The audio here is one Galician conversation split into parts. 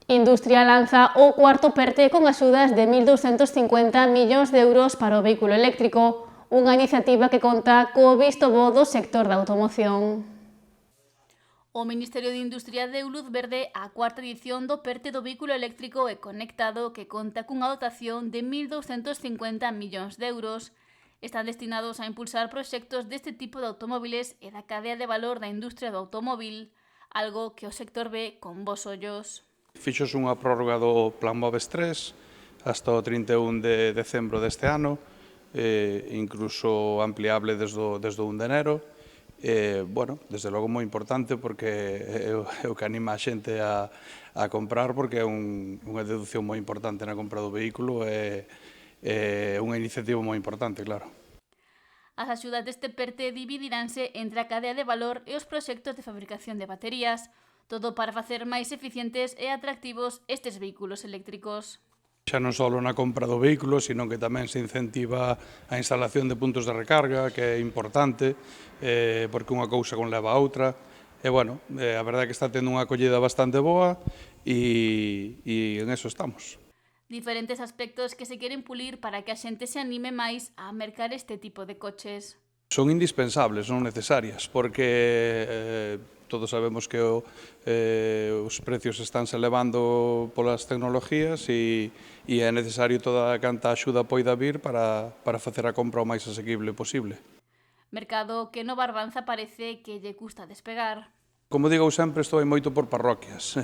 Industria lanza o cuarto PERTE con axudas de 1.250 millóns de euros para o vehículo eléctrico, unha iniciativa que conta co visto bo do sector da automoción. O Ministerio de Industria deu luz verde á cuarta edición do PERTE do vehículo eléctrico e conectado que conta cunha dotación de 1.250 millóns de euros. Están destinados a impulsar proxectos deste tipo de automóviles e da cadea de valor da industria do automóvil, algo que o sector ve con bos ollos. Fixos unha prórroga do Plan Moves 3 hasta o 31 de decembro deste ano, incluso ampliable desde o 1 de enero. Bueno, desde logo moi importante porque é o que anima a xente a comprar, porque é unha deducción moi importante na compra do vehículo e unha iniciativa moi importante, claro. As axudas deste PERTE dividiránse entre a cadea de valor e os proxectos de fabricación de baterías, todo para facer máis eficientes e atractivos estes vehículos eléctricos. Xa non só na compra do vehículo, sino que tamén se incentiva a instalación de puntos de recarga, que é importante, porque unha cousa conleva a outra. E, bueno, a verdade é que está tendo unha acollida bastante boa e en eso estamos. Diferentes aspectos que se queren pulir para que a xente se anime máis a mercar este tipo de coches. Son indispensables, non necesarias, porque todos sabemos que os precios estánse elevando polas tecnologías e é necesario toda canta axuda poida vir para facer a compra o máis asequible posible. Mercado que no Barbanza parece que lle custa despegar. Como digo sempre, estou moito por parroquias.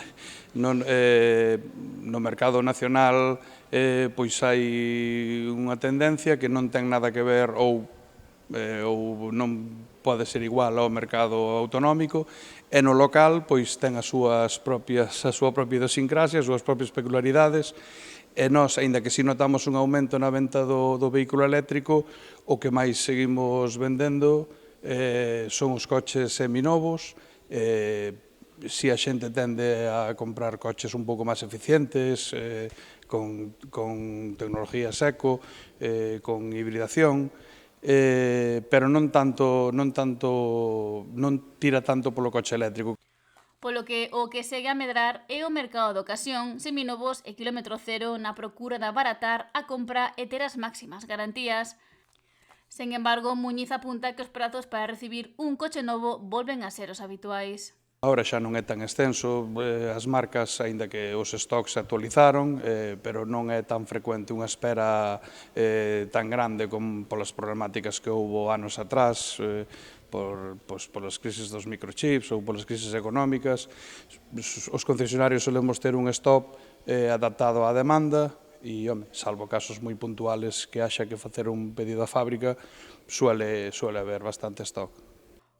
No mercado nacional pois hai unha tendencia que non ten nada que ver ou non pode ser igual ao mercado autonómico, e no local pois ten a súa propia idiosincrasia, as súas propias peculiaridades, e nós, aínda que si notamos un aumento na venta do vehículo eléctrico, o que máis seguimos vendendo son os coches seminovos. Si a xente tende a comprar coches un pouco máis eficientes, con tecnología seco, con hibridación, pero non tira tanto polo coche eléctrico. Polo que o que segue a medrar é o mercado de ocasión, seminovos e quilómetro cero na procura de abaratar a compra e ter as máximas garantías. Sen embargo, Muñiz apunta que os prazos para recibir un coche novo volven a ser os habituais. Agora xa non é tan extenso, as marcas, aínda que os stocks se actualizaron, pero non é tan frecuente unha espera tan grande como polas problemáticas que houbo anos atrás, polas crisis dos microchips ou polas crisis económicas. Os concesionarios solemos ter un stock adaptado á demanda e, salvo casos moi puntuales que haxa que facer un pedido á fábrica, suele haber bastante stock.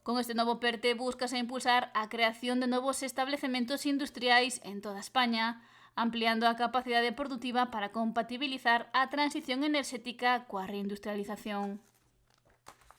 Con este novo PERTE búscase impulsar a creación de novos establecementos industriais en toda España, ampliando a capacidade produtiva para compatibilizar a transición enerxética coa reindustrialización.